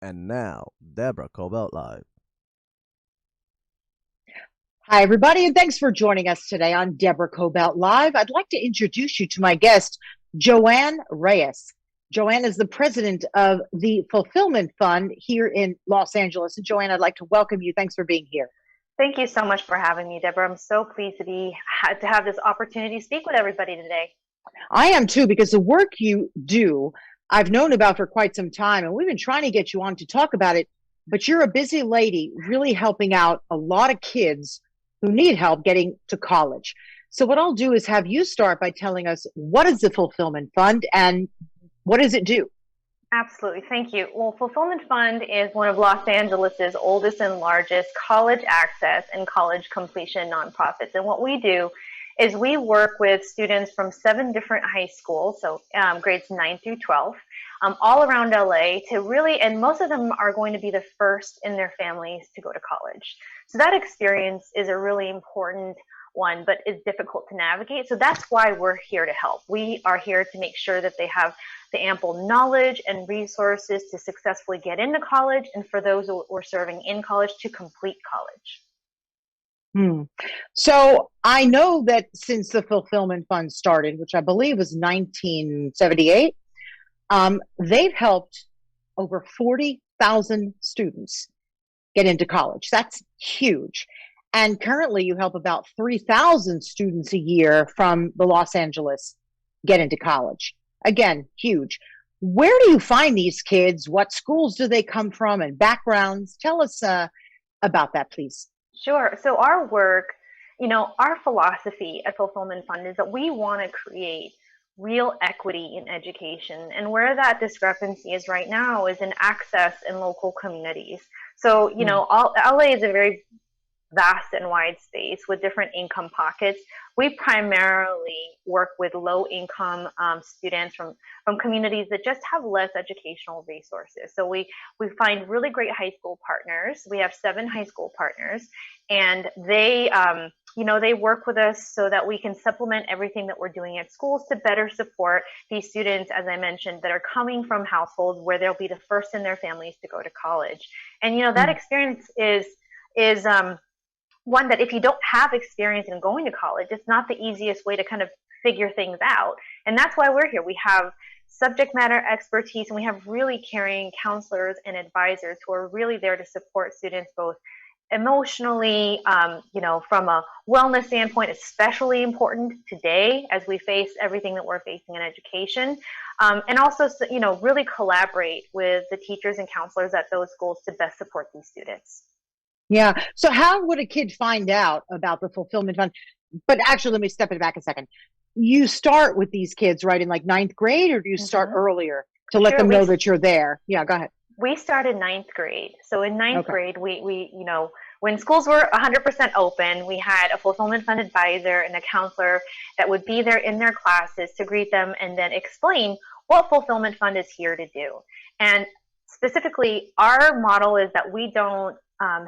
And now, Deborah Kobylt live. Hi, everybody, and thanks for joining us today on Deborah Kobylt Live. I'd like to introduce you to my guest, Joanne Reyes. Joanne is the president of the Fulfillment Fund here in Los Angeles. And Joanne, I'd like to welcome you. Thanks for being here. Thank you so much for having me, Deborah. I'm so pleased to have this opportunity to speak with everybody today. I am too, because the work you do, I've known about for quite some time, and we've been trying to get you on to talk about it. But you're a busy lady, really helping out a lot of kids who need help getting to college. So what I'll do is have you start by telling us, what is the Fulfillment Fund and what does it do? Absolutely. Thank you. Well, Fulfillment Fund is one of Los Angeles's oldest and largest college access and college completion nonprofits. And what we do is we work with students from 7 different high schools, so grades 9 through 12, all around LA to really, and most of them are going to be the first in their families to go to college. So that experience is a really important one, but is difficult to navigate. So that's why we're here to help. We are here to make sure that they have the ample knowledge and resources to successfully get into college, and for those who are serving in college to complete college. So I know that since the Fulfillment Fund started, which I believe was 1978, they've helped over 40,000 students get into college. That's huge. And currently you help about 3,000 students a year from the Los Angeles get into college. Again, huge. Where do you find these kids? What schools do they come from and backgrounds? Tell us about that, please. Sure. So our work, our philosophy at Fulfillment Fund is that we want to create real equity in education. And where that discrepancy is right now is in access in local communities. So, LA is a very vast and wide space with different income pockets. We primarily work with low income students from communities that just have less educational resources. So we find really great high school partners. We have 7 high school partners, and they work with us so that we can supplement everything that we're doing at schools to better support these students, as I mentioned, that are coming from households where they'll be the first in their families to go to college. And that experience is one that if you don't have experience in going to college, it's not the easiest way to kind of figure things out. And that's why we're here. We have subject matter expertise, and we have really caring counselors and advisors who are really there to support students both emotionally, from a wellness standpoint, especially important today as we face everything that we're facing in education, and also, really collaborate with the teachers and counselors at those schools to best support these students. Yeah. So how would a kid find out about the Fulfillment Fund? But actually, let me step it back a second. You start with these kids, right, in like 9th grade, or do you start earlier to let them know that you're there? Yeah, go ahead. We started 9th grade. So in 9th grade, we when schools were 100% open, we had a Fulfillment Fund advisor and a counselor that would be there in their classes to greet them and then explain what Fulfillment Fund is here to do. And specifically, our model is that we don't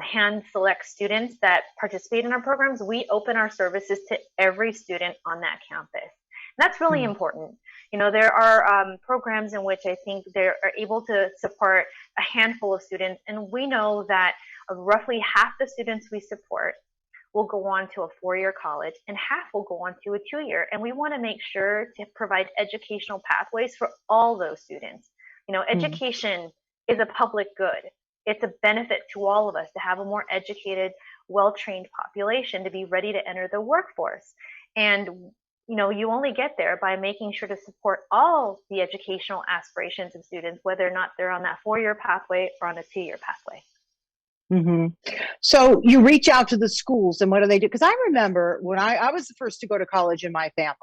hand select students that participate in our programs. We open our services to every student on that campus. And that's really important. There are programs in which I think they are able to support a handful of students, and we know that roughly half the students we support will go on to a 4-year college and half will go on to a 2-year. And we want to make sure to provide educational pathways for all those students. Education is a public good. It's a benefit to all of us to have a more educated, well-trained population to be ready to enter the workforce. And you only get there by making sure to support all the educational aspirations of students, whether or not they're on that 4-year pathway or on a 2-year pathway. So you reach out to the schools, and what do they do? Because I remember when I was the first to go to college in my family,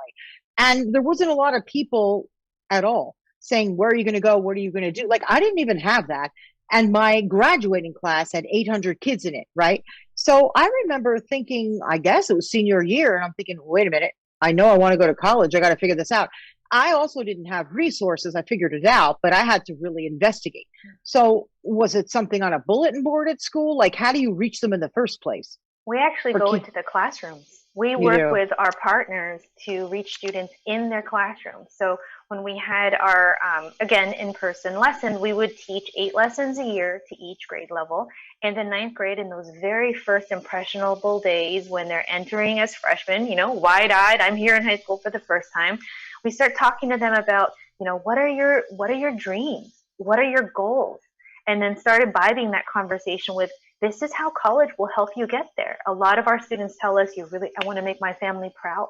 and there wasn't a lot of people at all saying, where are you going to go? What are you going to do? Like, I didn't even have that. And my graduating class had 800 kids in it, right? So I remember thinking, I guess it was senior year, and I'm thinking, wait a minute, I know I want to go to college. I got to figure this out. I also didn't have resources. I figured it out, but I had to really investigate. So was it something on a bulletin board at school? Like, how do you reach them in the first place? We actually go into the classrooms. We work with our partners to reach students in their classrooms. So when we had our, again, in-person lesson, we would teach 8 lessons a year to each grade level. And in ninth grade, in those very first impressionable days when they're entering as freshmen, wide-eyed, I'm here in high school for the first time, we start talking to them about, what are your dreams? What are your goals? And then started imbibing that conversation with, this is how college will help you get there. A lot of our students tell us, I want to make my family proud.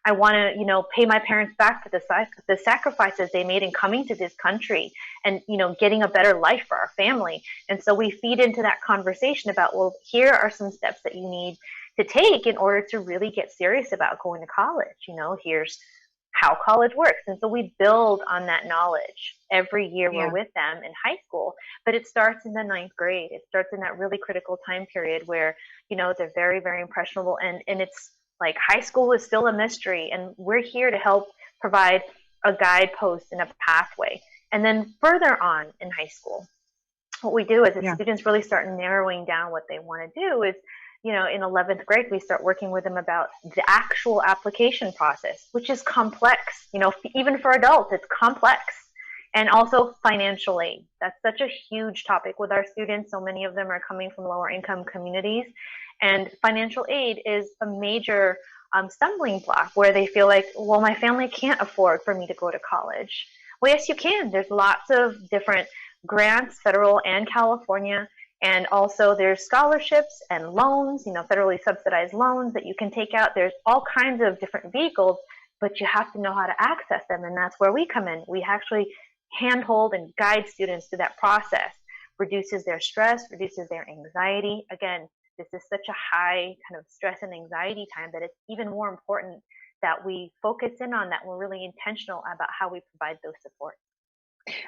I want to, pay my parents back for the sacrifices they made in coming to this country and, getting a better life for our family. And so we feed into that conversation about, well, here are some steps that you need to take in order to really get serious about going to college. Here's how college works. And so we build on that knowledge every year we're with them in high school, but it starts in the ninth grade. It starts in that really critical time period where, they're very, very impressionable. And it's like high school is still a mystery, and we're here to help provide a guidepost and a pathway. And then further on in high school, what we do is the students really start narrowing down what they want to do is, in 11th grade, we start working with them about the actual application process, which is complex. Even for adults, it's complex. And also financial aid. That's such a huge topic with our students. So many of them are coming from lower income communities. And financial aid is a major stumbling block where they feel like, well, my family can't afford for me to go to college. Well, yes, you can. There's lots of different grants, federal and California. And also there's scholarships and loans, federally subsidized loans that you can take out. There's all kinds of different vehicles, but you have to know how to access them. And that's where we come in. We actually handhold and guide students through that process, reduces their stress, reduces their anxiety. Again, this is such a high kind of stress and anxiety time that it's even more important that we focus in on that. We're really intentional about how we provide those supports.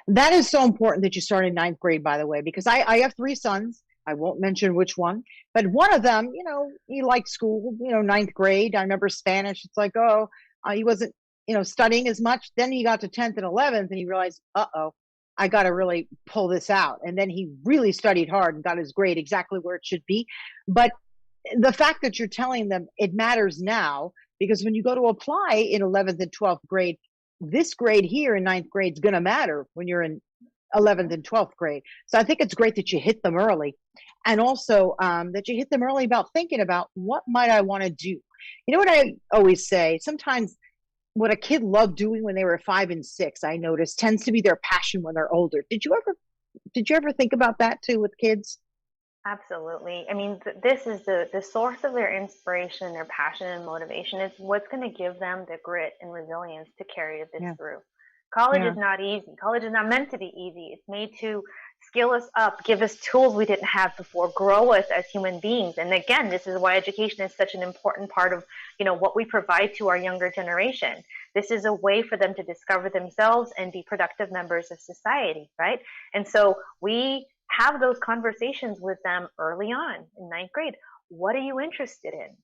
That is so important that you started in ninth grade, by the way, because I have 3 sons. I won't mention which one, but one of them, he liked school, ninth grade. I remember Spanish. It's like, he wasn't, studying as much. Then he got to 10th and 11th and he realized, I got to really pull this out. And then he really studied hard and got his grade exactly where it should be. But the fact that you're telling them it matters now, because when you go to apply in 11th and 12th grade, this grade here in ninth grade is going to matter when you're in 11th and 12th grade. So I think it's great that you hit them early, and also that you hit them early about thinking about what might I want to do. You know what I always say? Sometimes what a kid loved doing when they were 5 and 6, I noticed, tends to be their passion when they're older. Did you ever think about that too with kids? Absolutely. I mean, this is the source of their inspiration, their passion and motivation. It's what's going to give them the grit and resilience to carry this through. College is not easy. College is not meant to be easy. It's made to skill us up, give us tools we didn't have before, grow us as human beings. And again, this is why education is such an important part of, what we provide to our younger generation. This is a way for them to discover themselves and be productive members of society, right? And so we have those conversations with them early on in ninth grade. What are you interested in?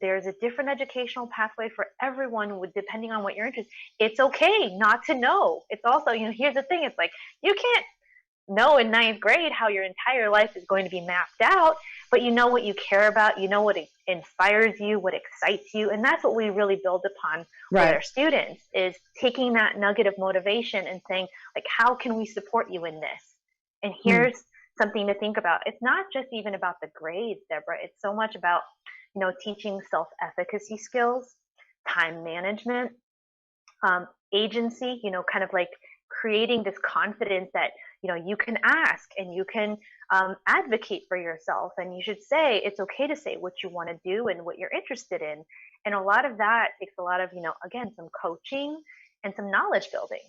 There's a different educational pathway for everyone depending on what you're interested in. It's okay not to know. It's also, here's the thing. It's like, you can't know in ninth grade how your entire life is going to be mapped out, but you know what you care about, what inspires you, what excites you. And that's what we really build upon with our students, is taking that nugget of motivation and saying, like, how can we support you in this? And here's something to think about. It's not just even about the grades, Deborah. It's so much about, teaching self-efficacy skills, time management, agency, kind of like creating this confidence that, you can ask and you can advocate for yourself. And you should say, it's okay to say what you want to do and what you're interested in. And a lot of that takes a lot of, again, some coaching and some knowledge building.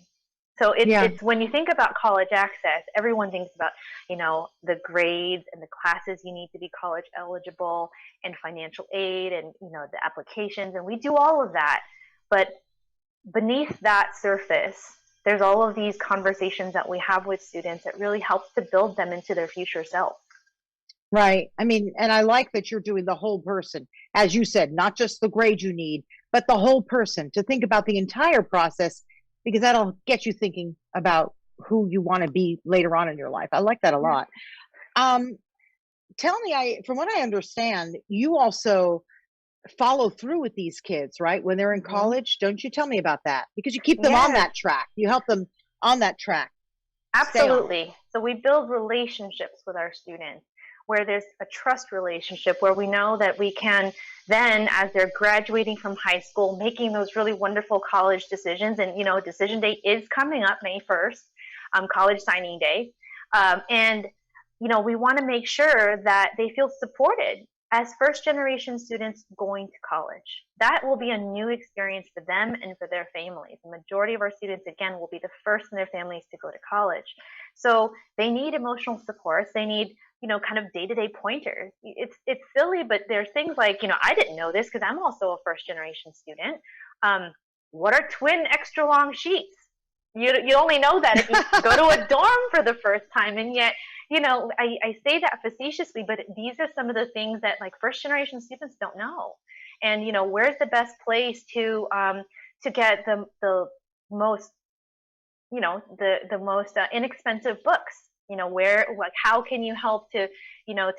So it's when you think about college access, everyone thinks about, the grades and the classes you need to be college eligible and financial aid and, the applications. And we do all of that. But beneath that surface, there's all of these conversations that we have with students that really helps to build them into their future self. Right. I mean, and I like that you're doing the whole person, as you said, not just the grade you need, but the whole person, to think about the entire process, because that'll get you thinking about who you want to be later on in your life. I like that a lot. Tell me, from what I understand, you also follow through with these kids, right? When they're in Mhm. college, don't you tell me about that? Because you keep them on Yes, that track. You help them on that track, stay on it. absolutely. So we build relationships with our students where there's a trust relationship where we know that we can then, as they're graduating from high school, making those really wonderful college decisions. And, decision day is coming up May 1st, college signing day. And, we want to make sure that they feel supported as first generation students going to college. That will be a new experience for them and for their families. The majority of our students, again, will be the first in their families to go to college. So they need emotional supports. They need, kind of day-to-day pointers. It's silly, but there's things like, I didn't know this because I'm also a first generation student. Um, what are twin extra long sheets? You only know that if you go to a dorm for the first time, and yet, I say that facetiously, but these are some of the things that like first generation students don't know. And where's the best place to get the most the most inexpensive books, where, like, how can you help to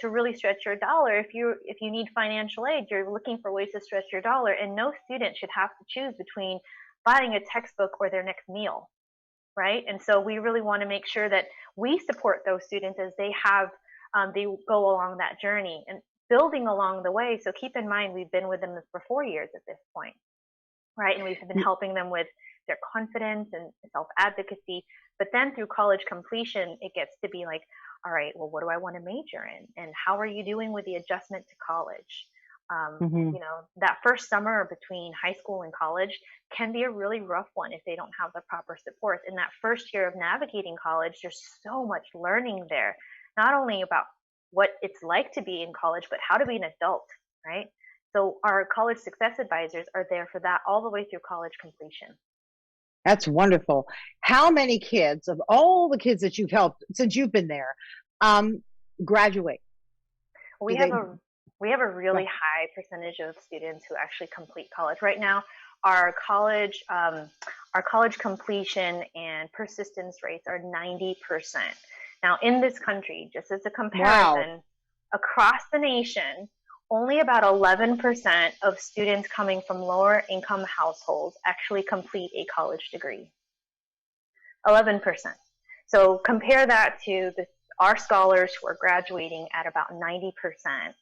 really stretch your dollar? If you need financial aid, you're looking for ways to stretch your dollar, and no student should have to choose between buying a textbook or their next meal, right? And so we really want to make sure that we support those students as they go along that journey and building along the way. So keep in mind, we've been with them for 4 years at this point, right? And we've been helping them with their confidence and self-advocacy. But then through college completion, it gets to be like, all right, well, what do I want to major in? And how are you doing with the adjustment to college? Hmm. That first summer between high school and college can be a really rough one if they don't have the proper support. In that first year of navigating college, there's so much learning there, not only about what it's like to be in college, but how to be an adult, right? So our college success advisors are there for that all the way through college completion. That's wonderful. How many kids, of all the kids that you've helped since you've been there, um, graduate? We Do have they? a we have a really high percentage of students who actually complete college right now. Our college our college completion and persistence rates are 90%. Now, in this country, just as a Wow. comparison, across the nation, only about 11% of students coming from lower income households actually complete a college degree. 11%. So compare that to our scholars who are graduating at about 90%.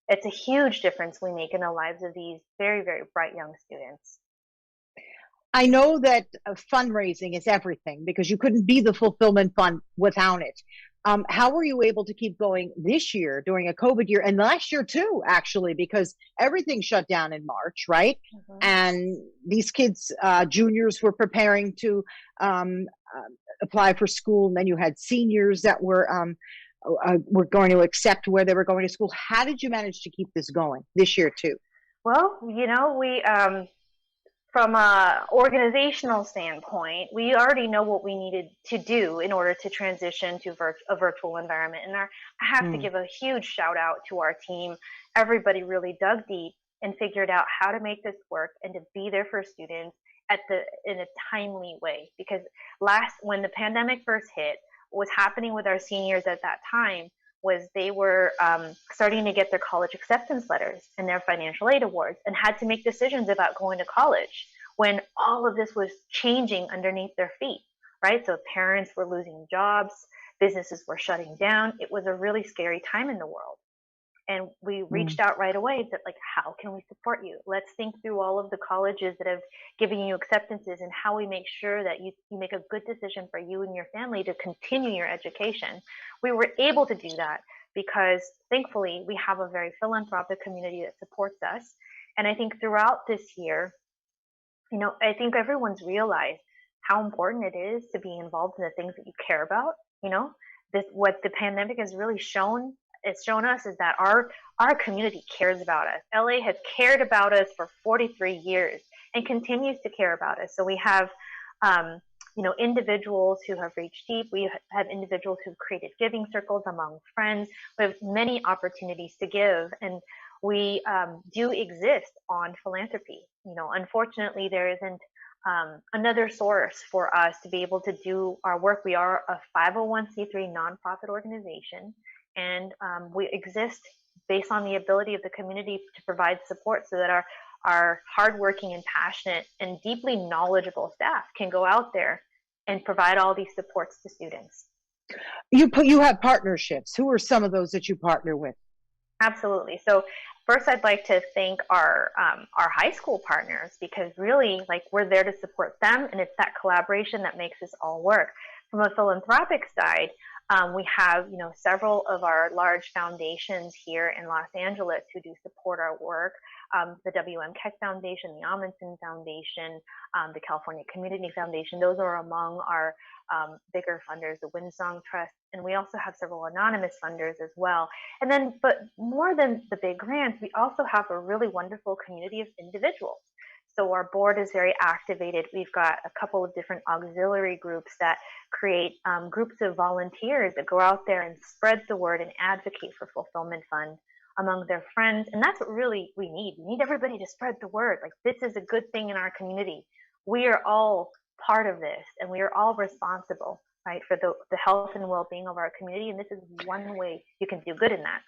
It's a huge difference we make in the lives of these very, very bright young students. I know that fundraising is everything because you couldn't be the fulfillment fund without it. How were you able to keep going this year during a COVID year and last year too, actually, because everything shut down in March, right? Mm-hmm. And these kids, juniors, were preparing to um, apply for school, and then you had seniors that were going to accept where they were going to school. How did you manage to keep this going this year too? Well, we from a organizational standpoint, we already know what we needed to do in order to transition to a virtual environment. And I have to Mm. give a huge shout out to our team. Everybody really dug deep and figured out how to make this work and to be there for students in a timely way. Because when the pandemic first hit, what was happening with our seniors at that time was they were starting to get their college acceptance letters and their financial aid awards and had to make decisions about going to college when all of this was changing underneath their feet, right? So parents were losing jobs, businesses were shutting down. It was a really scary time in the world. And we Mm. reached out right away that, like, how can we support you? Let's think through all of the colleges that have given you acceptances and how we make sure that you make a good decision for you and your family to continue your education. We were able to do that because thankfully we have a very philanthropic community that supports us. And I think throughout this year, I think everyone's realized how important it is to be involved in the things that you care about. What the pandemic has really shown us is that our community cares about us. LA has cared about us for 43 years and continues to care about us. So we have individuals who have reached deep. We have individuals who've created giving circles among friends. We have many opportunities to give, and we do exist on philanthropy. Unfortunately, there isn't another source for us to be able to do our work. We are a 501c3 nonprofit organization, and we exist based on the ability of the community to provide support so that our hardworking and passionate and deeply knowledgeable staff can go out there and provide all these supports to students. You have partnerships. Who are some of those that you partner with? Absolutely. So first, I'd like to thank our high school partners, because really, like, we're there to support them, and it's that collaboration that makes this all work. From a philanthropic side, we have, several of our large foundations here in Los Angeles who do support our work. The WM Keck Foundation, the Amundsen Foundation, the California Community Foundation. Those are among our bigger funders, the Windsong Trust, and we also have several anonymous funders as well. And then, but more than the big grants, we also have a really wonderful community of individuals. So our board is very activated. We've got a couple of different auxiliary groups that create groups of volunteers that go out there and spread the word and advocate for Fulfillment Fund among their friends. And that's what really we need. We need everybody to spread the word. Like, this is a good thing in our community. We are all part of this, and we are all responsible, right, for the health and well-being of our community. And this is one way you can do good in that.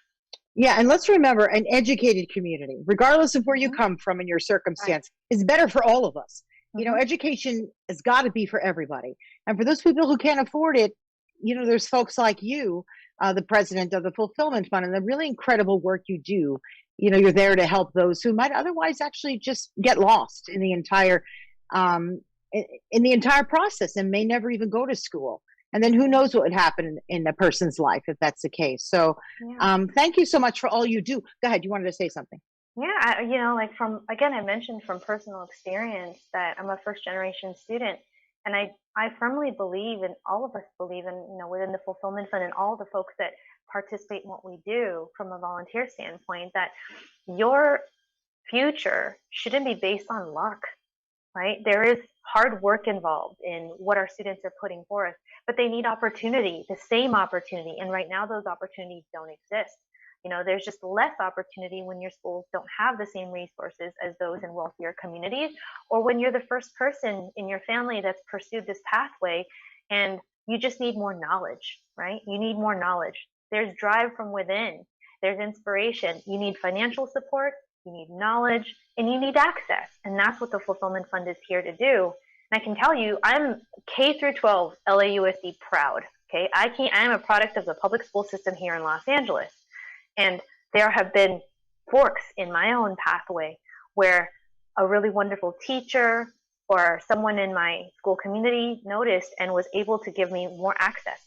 Yeah, and let's remember, an educated community, regardless of where you come from in your circumstance, is better for all of us. Education has got to be for everybody. And for those people who can't afford it, there's folks like you, the president of the Fulfillment Fund, and the really incredible work you do. You're there to help those who might otherwise actually just get lost in the entire process and may never even go to school. And then who knows what would happen in a person's life if that's the case. So thank you so much for all you do. Go ahead. You wanted to say something. Yeah, I mentioned from personal experience that I'm a first-generation student. And I firmly believe, and all of us believe in, within the Fulfillment Fund and all the folks that participate in what we do from a volunteer standpoint, that your future shouldn't be based on luck, right? There is hard work involved in what our students are putting forth, but they need opportunity, the same opportunity. And right now, those opportunities don't exist. There's just less opportunity when your schools don't have the same resources as those in wealthier communities, or when you're the first person in your family that's pursued this pathway and you just need more knowledge, right? You need more knowledge. There's drive from within. There's inspiration. You need financial support, you need knowledge, and you need access. And that's what the Fulfillment Fund is here to do. And I can tell you, I'm K through 12 LAUSD proud. Okay, I'm a product of the public school system here in Los Angeles. And there have been forks in my own pathway where a really wonderful teacher or someone in my school community noticed and was able to give me more access.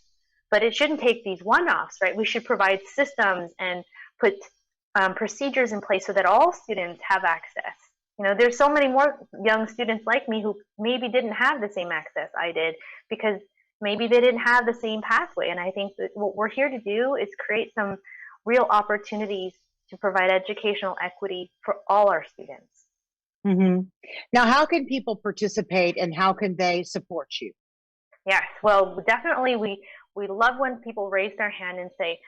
But it shouldn't take these one-offs, right? We should provide systems and put procedures in place so that all students have access. There's so many more young students like me who maybe didn't have the same access I did because maybe they didn't have the same pathway. And I think that what we're here to do is create some real opportunities to provide educational equity for all our students. Now, how can people participate and how can they support you? Yes, well, definitely we love when people raise their hand and say,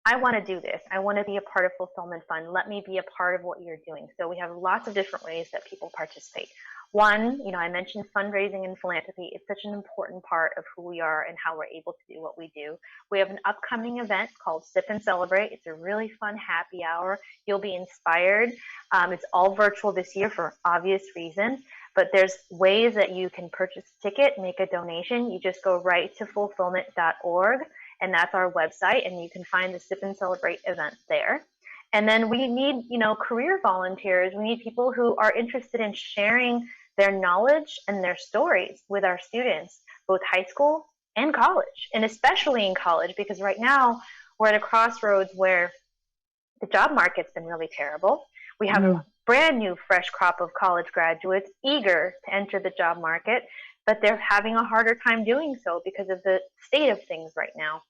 I want to do this. I want to be a part of Fulfillment Fund. Let me be a part of what you're doing. So we have lots of different ways that people participate. One, I mentioned fundraising and philanthropy. It's such an important part of who we are and how we're able to do what we do. We have an upcoming event called Sip and Celebrate. It's a really fun happy hour. You'll be inspired. It's all virtual this year for obvious reasons, but there's ways that you can purchase a ticket, make a donation. You just go right to fulfillment.org, and that's our website, and you can find the Sip and Celebrate event there. And then we need, career volunteers. We need people who are interested in sharing their knowledge and their stories with our students, both high school and college, and especially in college, because right now we're at a crossroads where the job market's been really terrible. We have a brand new fresh crop of college graduates eager to enter the job market, but they're having a harder time doing so because of the state of things right now.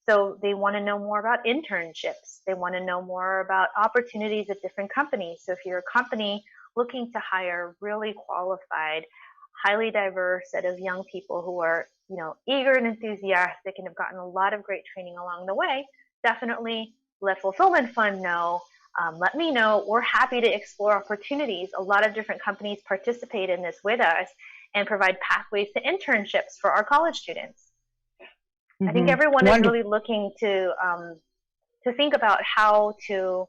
So they want to know more about internships. They want to know more about opportunities at different companies. So if you're a company looking to hire really qualified, highly diverse set of young people who are, eager and enthusiastic and have gotten a lot of great training along the way, definitely let Fulfillment Fund know. Let me know. We're happy to explore opportunities. A lot of different companies participate in this with us and provide pathways to internships for our college students. I think everyone is really looking to think about how to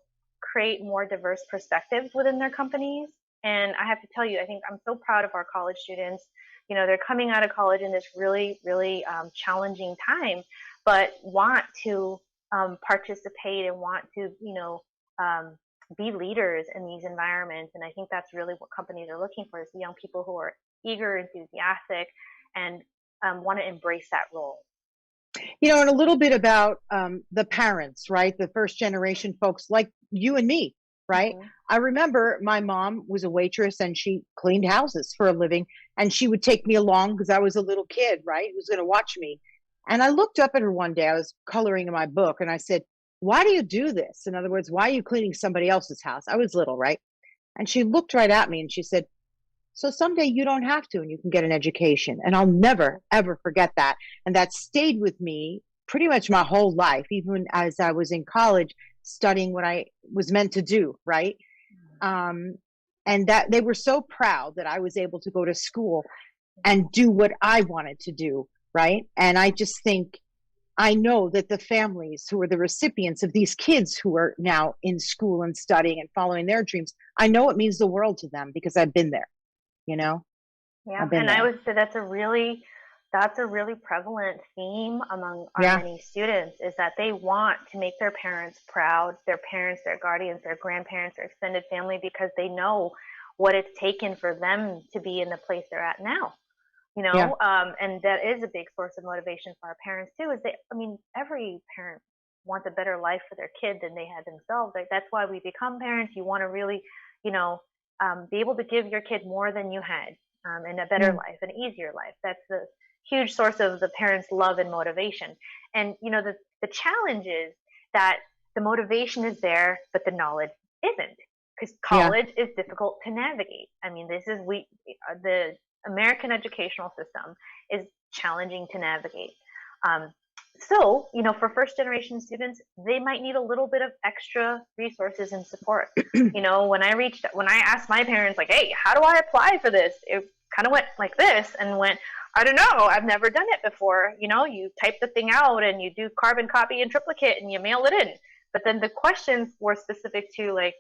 create more diverse perspectives within their companies. And I have to tell you, I think I'm so proud of our college students. You know, they're coming out of college in this really, really challenging time, but want to participate and want to, be leaders in these environments. And I think that's really what companies are looking for, is the young people who are eager, enthusiastic, and want to embrace that role. You know, and a little bit about the parents, right? The first generation folks like you and me, right? Mm-hmm. I remember my mom was a waitress and she cleaned houses for a living, and she would take me along because I was a little kid, right? Who was going to watch me. And I looked up at her one day, I was coloring in my book, and I said, "Why do you do this? In other words, why are you cleaning somebody else's house?" I was little, right? And she looked right at me and she said, "So someday you don't have to, and you can get an education." And I'll never, ever forget that. And that stayed with me pretty much my whole life, even as I was in college studying what I was meant to do, right? And that they were so proud that I was able to go to school and do what I wanted to do, right? And I just think, I know that the families who are the recipients of these kids who are now in school and studying and following their dreams, I know it means the world to them because I've been there. You know? Yeah, and I would say that's a really prevalent theme among our many students, is that they want to make their parents proud, their parents, their guardians, their grandparents, their extended family, because they know what it's taken for them to be in the place they're at now. And that is a big source of motivation for our parents too, is every parent wants a better life for their kid than they had themselves. Like, that's why we become parents. You want to really, be able to give your kid more than you had, and a better life, an easier life. That's the huge source of the parents' love and motivation. And, the challenge is that the motivation is there, but the knowledge isn't, because college is difficult to navigate. The American educational system is challenging to navigate. So, for first generation students, they might need a little bit of extra resources and support. When I asked my parents, like, "Hey, how do I apply for this?" It kind of went like this, and went, "I don't know. I've never done it before." You type the thing out and you do carbon copy and triplicate and you mail it in. But then the questions were specific to, like,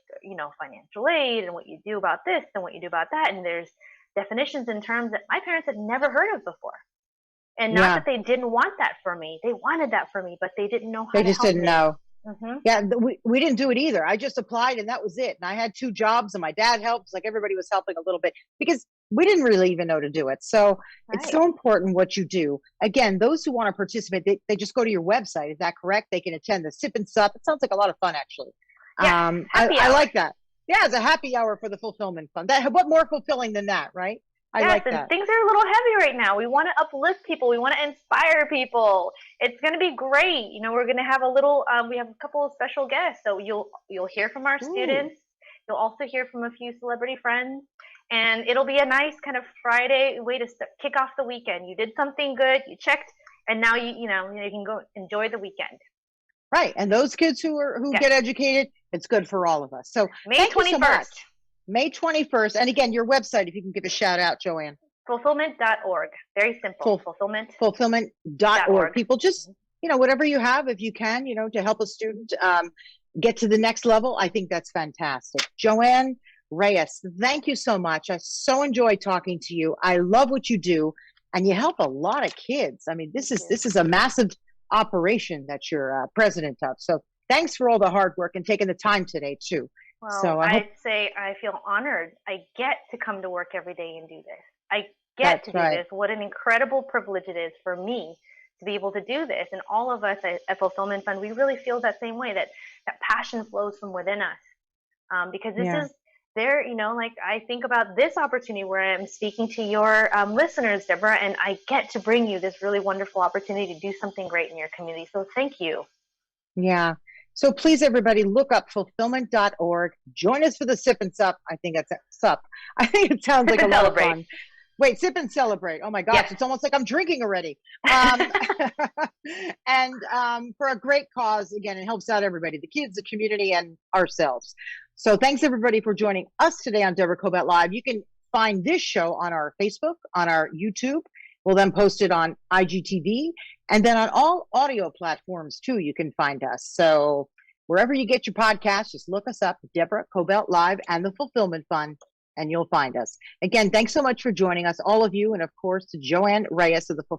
financial aid and what you do about this and what you do about that. And there's definitions and terms that my parents had never heard of before. And not that they didn't want that for me. They wanted that for me, but they didn't know how to help me. They just didn't know. Mm-hmm. Yeah, we didn't do it either. I just applied and that was it. And I had 2 jobs and my dad helped. Like, everybody was helping a little bit because we didn't really even know to do it. So It's so important what you do. Again, those who want to participate, they just go to your website. Is that correct? They can attend the Sip and Sup. It sounds like a lot of fun, actually. Yeah, I like that. Yeah, it's a happy hour for the Fulfillment Fund. What more fulfilling than that, right? I like that. Things are a little heavy right now. We want to uplift people. We want to inspire people. It's going to be great. We're going to have we have a couple of special guests. So you'll hear from our students. You'll also hear from a few celebrity friends. And it'll be a nice kind of Friday way to kick off the weekend. You did something good. You checked. And now you can go enjoy the weekend. Right. And those kids who get educated, it's good for all of us. So May 21st. May 21st. And again, your website, if you can give a shout out, Joanne. Fulfillment.org. Very simple. Fulfillment.org. People just, whatever you have, if you can, to help a student get to the next level. I think that's fantastic. Joanne Reyes, thank you so much. I so enjoyed talking to you. I love what you do, and you help a lot of kids. This is a massive operation that you're president of. So thanks for all the hard work and taking the time today too. Well, so I'd say I feel honored. I get to come to work every day and do this. I get to do this. What an incredible privilege it is for me to be able to do this. And all of us at Fulfillment Fund, we really feel that same way, that passion flows from within us. Because this is there, I think about this opportunity where I'm speaking to your listeners, Deborah, and I get to bring you this really wonderful opportunity to do something great in your community. So thank you. Yeah. So please, everybody, look up fulfillment.org. Join us for the Sip and Sup. I think it's Sup. I think it sounds like a lot of fun. Wait, Sip and Celebrate. Oh my gosh, It's almost like I'm drinking already. And for a great cause, again, it helps out everybody, the kids, the community, and ourselves. So thanks everybody for joining us today on Deborah Kobylt Live. You can find this show on our Facebook, on our YouTube. We'll then post it on IGTV, and then on all audio platforms too, you can find us. So Wherever you get your podcast, just look us up, Deborah Kobylt Live and the Fulfillment Fund, and you'll find us. Again, thanks so much for joining us, all of you, and of course to Joanne Reyes of the